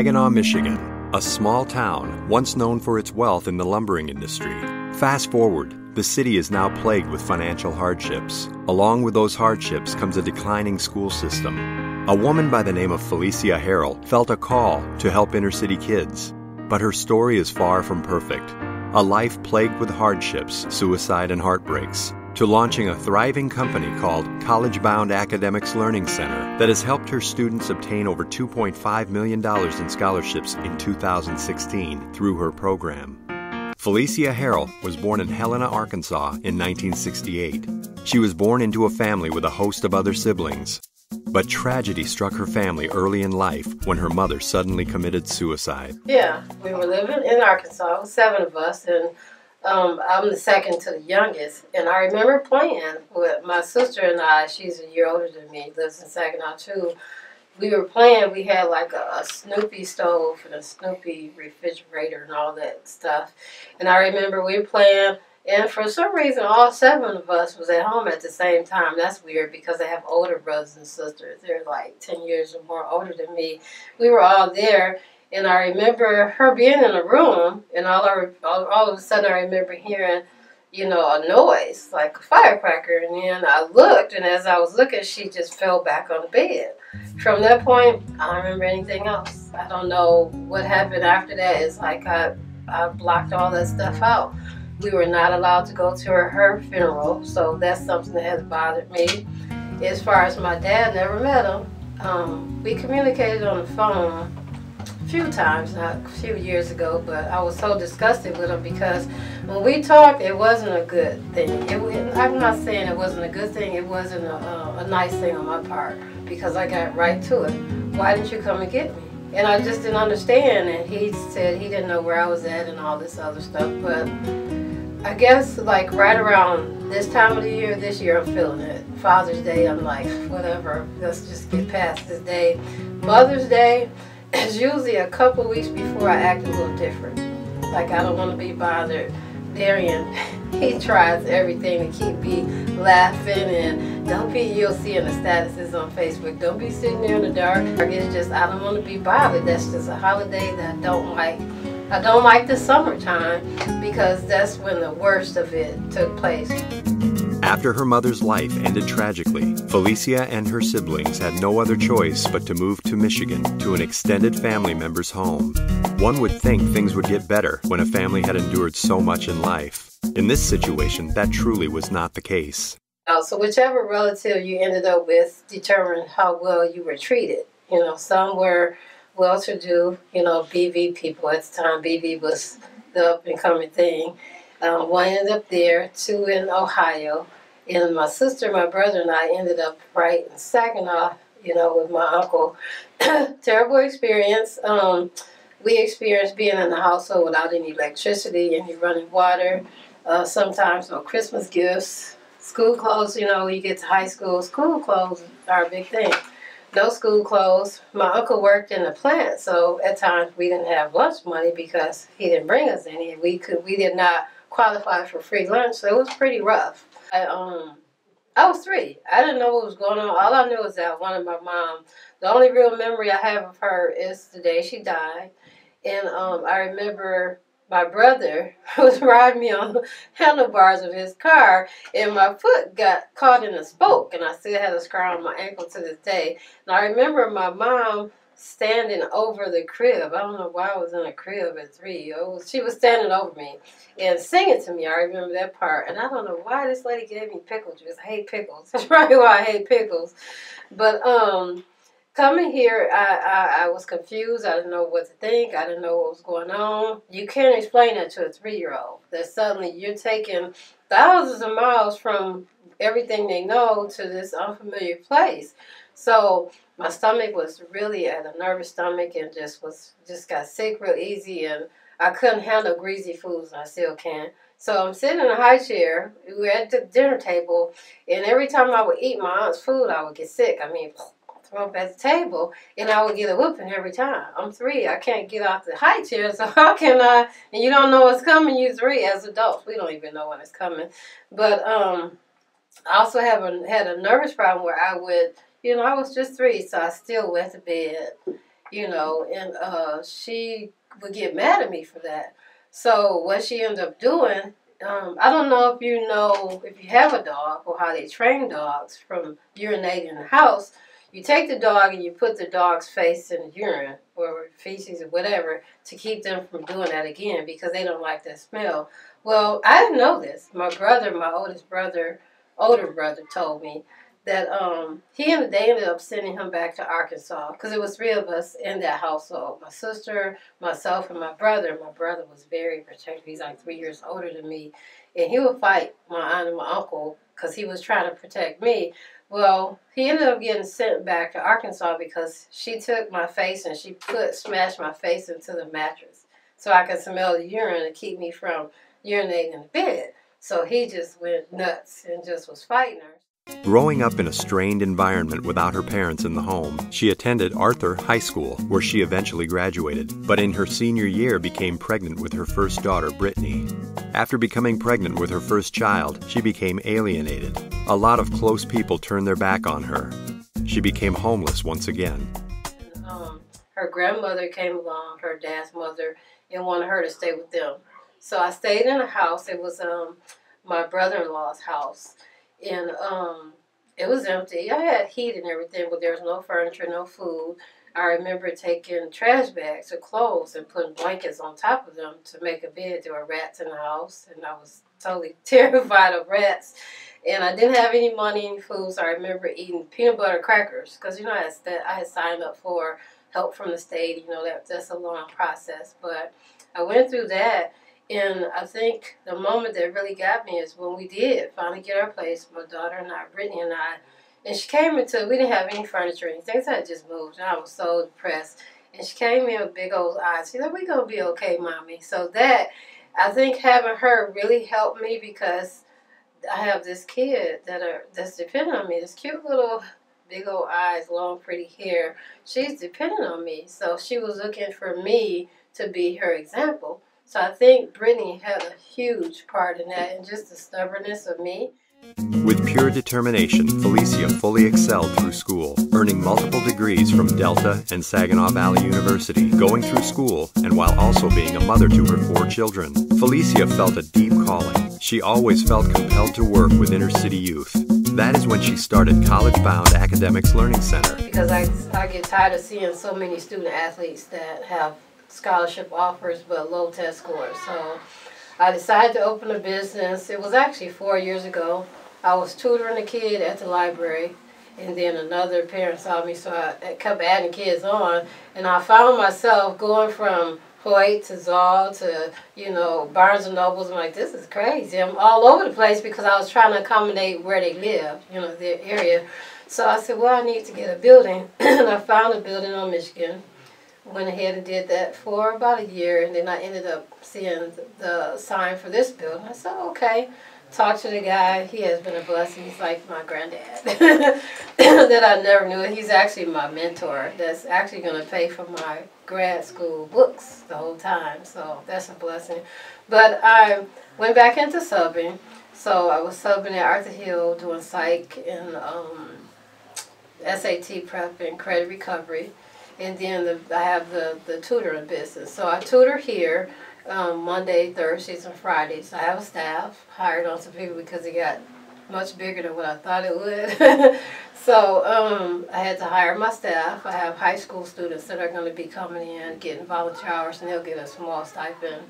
Saginaw, Michigan, a small town once known for its wealth in the lumbering industry. Fast forward, the city is now plagued with financial hardships. Along with those hardships comes a declining school system. A woman by the name of Felesia Harrel felt a call to help inner-city kids. But her story is far from perfect. A life plagued with hardships, suicide, and heartbreaks, to launching a thriving company called College Bound Academics Learning Center that has helped her students obtain over $2.5 million in scholarships in 2016 through her program. Felesia Harrel was born in Helena, Arkansas in 1968. She was born into a family with a host of other siblings. But tragedy struck her family early in life when her mother suddenly committed suicide. Yeah, we were living in Arkansas, 7 of us, and I'm the second to the youngest. And I remember playing with my sister and I. She's a year older than me, lives in Saginaw too. We were playing, we had like a Snoopy stove and a Snoopy refrigerator and all that stuff. And I remember we were playing, and for some reason all 7 of us was at home at the same time. That's weird because I have older brothers and sisters. They're like 10 years or more older than me. We were all there, and I remember her being in a room, and all of a sudden I remember hearing, you know, a noise, like a firecracker. And then I looked, and as I was looking, she just fell back on the bed. From that point, I don't remember anything else. I don't know what happened after that. It's like I blocked all that stuff out. We were not allowed to go to her funeral, so that's something that has bothered me. As far as my dad, never met him. We communicated on the phone a few times, not a few years ago, but I was so disgusted with him because when we talked, it wasn't a good thing. I'm not saying it wasn't a good thing. It wasn't a nice thing on my part because I got right to it. Why didn't you come and get me? And I just didn't understand, and he said he didn't know where I was at and all this other stuff, but I guess like right around this time of the year, this year I'm feeling it. Father's Day, I'm like, whatever, let's just get past this day. Mother's Day is usually a couple weeks before I act a little different. Like I don't want to be bothered. Darian, he tries everything to keep me laughing, and don't be, you'll see in the statuses on Facebook, don't be sitting there in the dark. It's just, I don't want to be bothered. That's just a holiday that I don't like. I don't like the summertime because that's when the worst of it took place. After her mother's life ended tragically, Felesia and her siblings had no other choice but to move to Michigan to an extended family member's home. One would think things would get better when a family had endured so much in life. In this situation, that truly was not the case. So whichever relative you ended up with determined how well you were treated. You know, some were well-to-do, you know, BV people at the time. BV was the up-and-coming thing. One ended up there, 2 in Ohio. And my sister, my brother, and I ended up right in Saginaw, you know, with my uncle. Terrible experience. We experienced being in a household without any electricity, any running water, sometimes no Christmas gifts. School clothes, you know, when you get to high school, school clothes are a big thing. No school clothes. My uncle worked in the plant, so at times we didn't have lunch money because he didn't bring us any. We did not qualify for free lunch, so it was pretty rough. I was 3. I didn't know what was going on. All I knew was that I wanted my mom. The only real memory I have of her is the day she died, and I remember my brother was riding me on the handlebars of his car, and my foot got caught in a spoke, and I still had a scar on my ankle to this day. And I remember my mom standing over the crib. I don't know why I was in a crib at 3. She was standing over me and singing to me. I remember that part. And I don't know why this lady gave me pickle juice. I hate pickles. That's probably why I hate pickles. But coming here, I was confused. I didn't know what to think. I didn't know what was going on. You can't explain that to a 3-year-old. That suddenly you're taking thousands of miles from everything they know to this unfamiliar place. So my stomach was really at a nervous stomach and just got sick real easy, and I couldn't handle greasy foods, and I still can't. So I'm sitting in a high chair. We were at the dinner table, and every time I would eat my aunt's food, I would get sick. I mean, throw up at the table, and I would get a whooping every time. I'm 3. I can't get off the high chair, so how can I? And you don't know what's coming. You're 3 as adults. We don't even know when it's coming. But I also had a nervous problem where I would, you know, I was just 3, so I still went to bed. you know, and she would get mad at me for that. So what she ended up doing, I don't know if you have a dog or how they train dogs from urinating in the house. You take the dog and you put the dog's face in the urine or feces or whatever to keep them from doing that again because they don't like that smell. Well, I didn't know this. My brother, my older brother told me that they ended up sending him back to Arkansas because it was three of us in that household. My sister, myself, and my brother. My brother was very protective. He's like 3 years older than me. And he would fight my aunt and my uncle because he was trying to protect me. Well, he ended up getting sent back to Arkansas because she took my face and she smashed my face into the mattress so I could smell the urine and keep me from urinating in the bed. So he just went nuts and just was fighting her. Growing up in a strained environment without her parents in the home, she attended Arthur High School, where she eventually graduated, but in her senior year became pregnant with her first daughter, Brittany. After becoming pregnant with her first child, she became alienated. A lot of close people turned their back on her. She became homeless once again. Her grandmother came along, her dad's mother, and wanted her to stay with them. So I stayed in a house. It was my brother-in-law's house. And it was empty. I had heat and everything, but there was no furniture, no food. I remember taking trash bags of clothes and putting blankets on top of them to make a bed. There were rats in the house, and I was totally terrified of rats. And I didn't have any money, any food, so I remember eating peanut butter crackers because, you know, I had signed up for help from the state. You know, that's a long process. But I went through that. And I think the moment that really got me is when we did finally get our place, my daughter and I, Brittany and I, and she came into, we didn't have any furniture or anything, so I just moved, and I was so depressed. And she came in with big old eyes. She said, "We're going to be okay, Mommy." So that, I think having her really helped me because I have this kid that's dependent on me, this cute little big old eyes, long pretty hair. She's dependent on me, so she was looking for me to be her example. So I think Brittany had a huge part in that, and just the stubbornness of me. With pure determination, Felesia fully excelled through school, earning multiple degrees from Delta and Saginaw Valley University, going through school, and while also being a mother to her 4 children. Felesia felt a deep calling. She always felt compelled to work with inner city youth. That is when she started College Bound Academics Learning Center. Because I get tired of seeing so many student athletes that have scholarship offers but low test scores. So I decided to open a business. It was actually 4 years ago. I was tutoring a kid at the library, and then another parent saw me, so I kept adding kids on, and I found myself going from Hoyt to Zoll to, you know, Barnes and Nobles. I'm like, this is crazy. I'm all over the place because I was trying to accommodate where they live, you know, their area. So I said, well, I need to get a building, and I found a building on Michigan. Went ahead and did that for about a year, and then I ended up seeing the sign for this building. I said, okay. Talked to the guy. He has been a blessing. He's like my granddad that I never knew. He's actually my mentor that's actually going to pay for my grad school books the whole time, so that's a blessing. But I went back into subbing, so I was subbing at Arthur Hill doing psych and SAT prep and credit recovery. And then I have the tutoring business. So I tutor here Monday, Thursdays, and Fridays. I have a staff, hired on some people because it got much bigger than what I thought it would. So I had to hire my staff. I have high school students that are going to be coming in, getting volunteer hours, and they'll get a small stipend.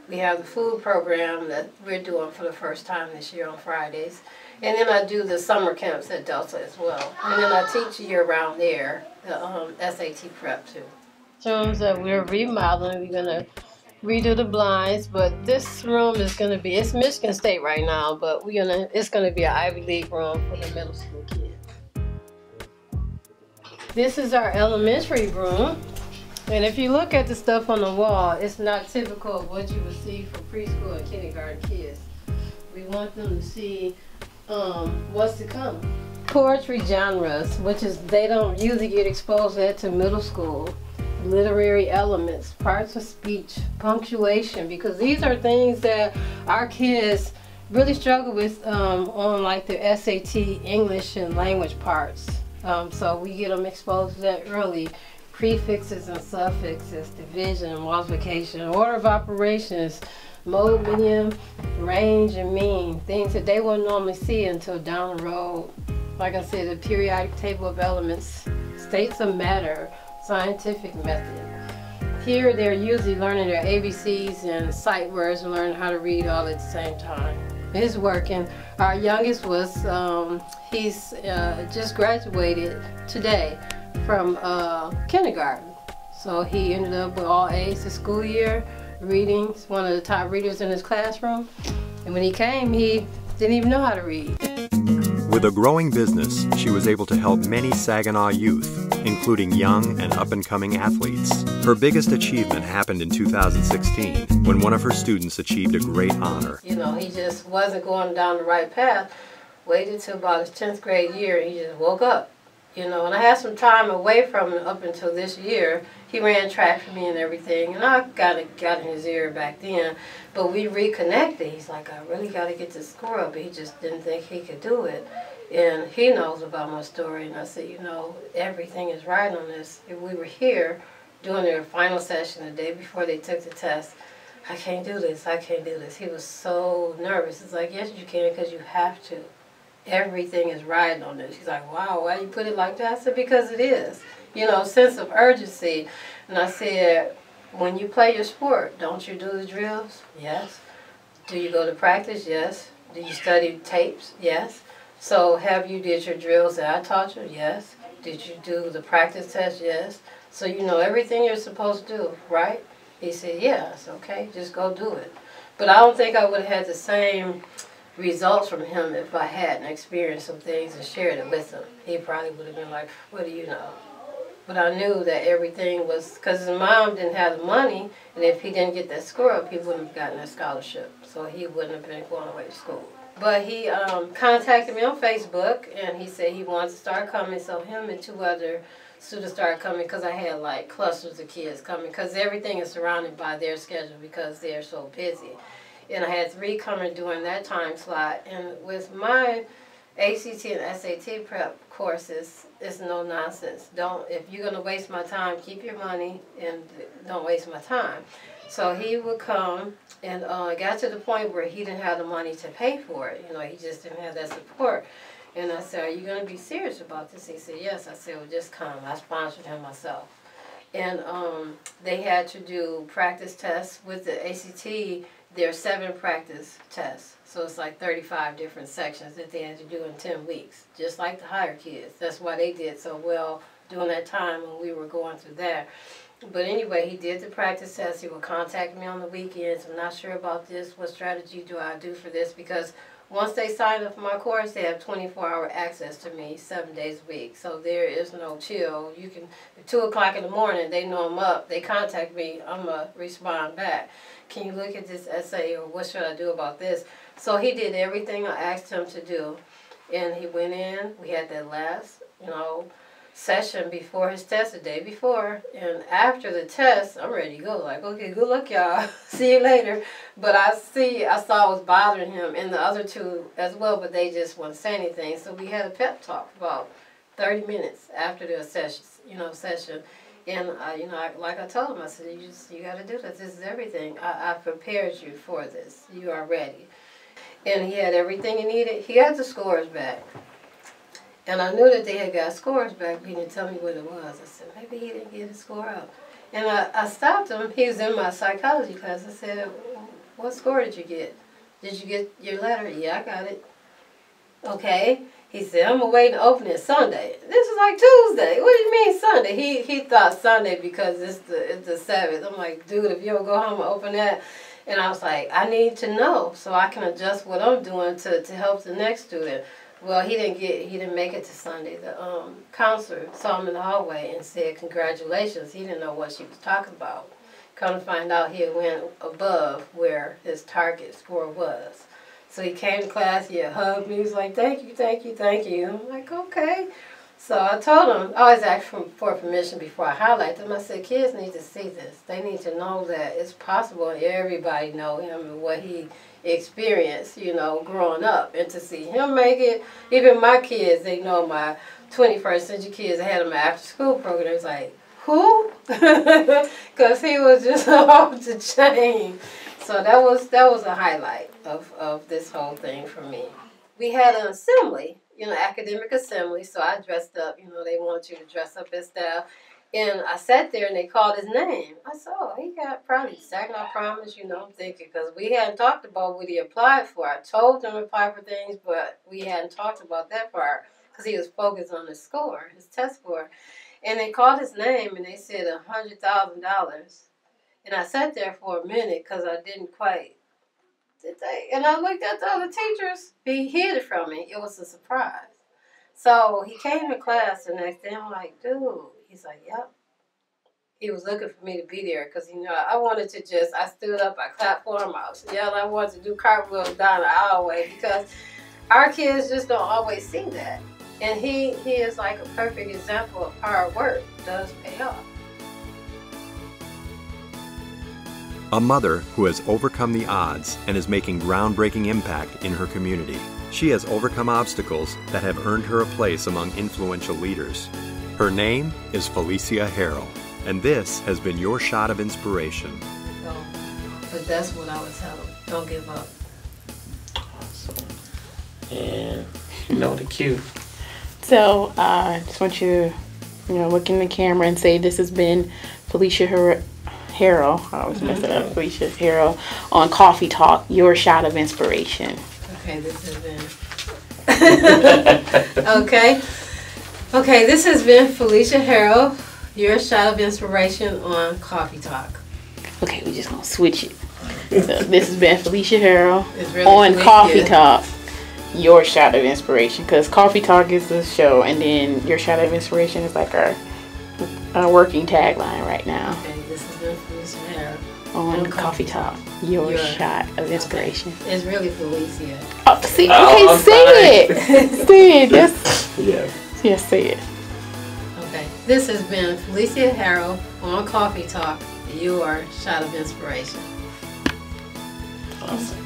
We have the food program that we're doing for the first time this year on Fridays. And then I do the summer camps at Delta as well. And then I teach year-round there, the SAT prep too. In terms of we're remodeling, we're going to redo the blinds, but this room is going to be, it's Michigan State right now, but it's going to be an Ivy League room for the middle school kids. This is our elementary room. And if you look at the stuff on the wall, it's not typical of what you would see for preschool and kindergarten kids. We want them to see what's to come. Poetry genres, which is, they don't usually get exposed to that to middle school. Literary elements, parts of speech, punctuation, because these are things that our kids really struggle with on like their SAT English and language parts. So we get them exposed to that early. prefixes and suffixes, division, multiplication, order of operations, mode, medium, range, and mean. Things that they wouldn't normally see until down the road. Like I said, the periodic table of elements, states of matter, scientific method. Here they're usually learning their ABCs and sight words and learning how to read all at the same time. It's working. Our youngest was, he's just graduated today from kindergarten. So he ended up with all A's this school year, reading. He's one of the top readers in his classroom. And when he came, he didn't even know how to read. With a growing business, she was able to help many Saginaw youth, including young and up-and-coming athletes. Her biggest achievement happened in 2016, when one of her students achieved a great honor. You know, he just wasn't going down the right path. Waited till about his 10th grade year, and he just woke up. You know, and I had some time away from him up until this year. He ran track for me and everything, and I got in his ear back then. But we reconnected. He's like, I really got to get this score up. But he just didn't think he could do it. And he knows about my story. And I said, you know, everything is right on this. If we were here doing their final session the day before they took the test, I can't do this. I can't do this. He was so nervous. It's like, yes, you can, because you have to. Everything is riding on this. He's like, wow, why you put it like that? I said, because it is. You know, sense of urgency. And I said, when you play your sport, don't you do the drills? Yes. Do you go to practice? Yes. Do you study tapes? Yes. So have you did your drills that I taught you? Yes. Did you do the practice test? Yes. So you know everything you're supposed to do, right? He said, yes, okay, just go do it. But I don't think I would have had the same results from him if I hadn't experienced some things and shared it with him. He probably would have been like, what do you know? But I knew that everything was, because his mom didn't have the money, and if he didn't get that score up, he wouldn't have gotten that scholarship. So he wouldn't have been going away to school. But he contacted me on Facebook, and he said he wanted to start coming, so him and 2 other students started coming, because I had like clusters of kids coming, because everything is surrounded by their schedule because they're so busy. And I had 3 coming during that time slot. And with my ACT and SAT prep courses, it's no nonsense. If you're going to waste my time, keep your money and don't waste my time. So he would come, and it got to the point where he didn't have the money to pay for it. You know, he just didn't have that support. And I said, are you going to be serious about this? He said, yes. I said, well, just come. I sponsored him myself. And they had to do practice tests with the ACT. There are 7 practice tests, so it's like 35 different sections that they had to do in 10 weeks, just like the higher kids. That's why they did so well during that time when we were going through that. But anyway, he did the practice test. He would contact me on the weekends. I'm not sure about this. What strategy do I do for this? Because once they sign up for my course, they have 24-hour access to me 7 days a week. So there is no chill. You can, at 2 o'clock in the morning, they know I'm up. They contact me. I'm going to respond back. Can you look at this essay, or what should I do about this? So he did everything I asked him to do. And he went in. We had that last, session before his test, the day before. And after the test, I'm ready to go. Like, okay, good luck, y'all. See you later. But I saw it was bothering him, and the other 2 as well, but they just wouldn't say anything. So we had a pep talk about 30 minutes after the session. And like I told him, I said, you got to do this. This is everything. I prepared you for this. You are ready. And he had everything he needed. He had the scores back. And I knew that they had got scores back, but he didn't tell me what it was. I said, maybe he didn't get his score up. And I stopped him. He was in my psychology class. I said, what score did you get? Did you get your letter? Yeah, I got it. Okay. He said, I'm going to wait and open it Sunday. This is like Tuesday. What do you mean Sunday? He thought Sunday because it's the 7th. I'm like, dude, if you don't go home and open that. And I was like, I need to know so I can adjust what I'm doing to help the next student. Well, he didn't make it to Sunday. The counselor saw him in the hallway and said, congratulations. He didn't know what she was talking about. Come to find out, he had went above where his target score was. So he came to class, he had hugged me, he was like, thank you, thank you, thank you. I'm like, okay. So I told him, I always ask for permission before I highlight them. I said, kids need to see this. They need to know that it's possible, and everybody know him and what he experienced, growing up. And to see him make it, even my kids, they know my 21st century kids, I had them after school program. It's like, who? Because he was just off the chain. So that was a highlight of this whole thing for me. We had an assembly, academic assembly, so I dressed up. They want you to dress up as staff. And I sat there and they called his name. I said, oh, he got probably Saginaw Promise, I'm thinking, because we hadn't talked about what he applied for. I told him to apply for things, but we hadn't talked about that part because he was focused on his score, his test score. And they called his name and they said $100,000. And I sat there for a minute because I didn't quite, and I looked at the other teachers. He hid it from me. It was a surprise. So he came to class the next day. I'm like, dude. He's like, yep. He was looking for me to be there because, I wanted to I stood up, I clapped for him, I yelled, I wanted to do cartwheels down the aisleway because our kids just don't always see that. And he is like a perfect example of hard work does pay off. A mother who has overcome the odds and is making groundbreaking impact in her community. She has overcome obstacles that have earned her a place among influential leaders. Her name is Felesia Harrel, and this has been your shot of inspiration. But that's what I would tell them. Don't give up. Awesome. And the cue. So I just want you to, look in the camera and say this has been Felesia Harrel. I always mess it up. Felesia Harrel on Coffee Talk, your shot of inspiration. Okay, this has been. Okay, this has been Felesia Harrel, your shot of inspiration on Coffee Talk. Okay, we're just going to switch it. So this has been Felesia Harrel really on Coffee Talk, your shot of inspiration. Because Coffee Talk is the show, and then your shot of inspiration is like our working tagline right now. Okay, this has been Felesia Harrel on Coffee Talk, your shot of inspiration. Okay. It's really Felesia. Oh, see, okay, say it. Say it. Yes. Yeah. Yes, say it. Okay. This has been Felesia Harrel on Coffee Talk, your shot of inspiration. Awesome.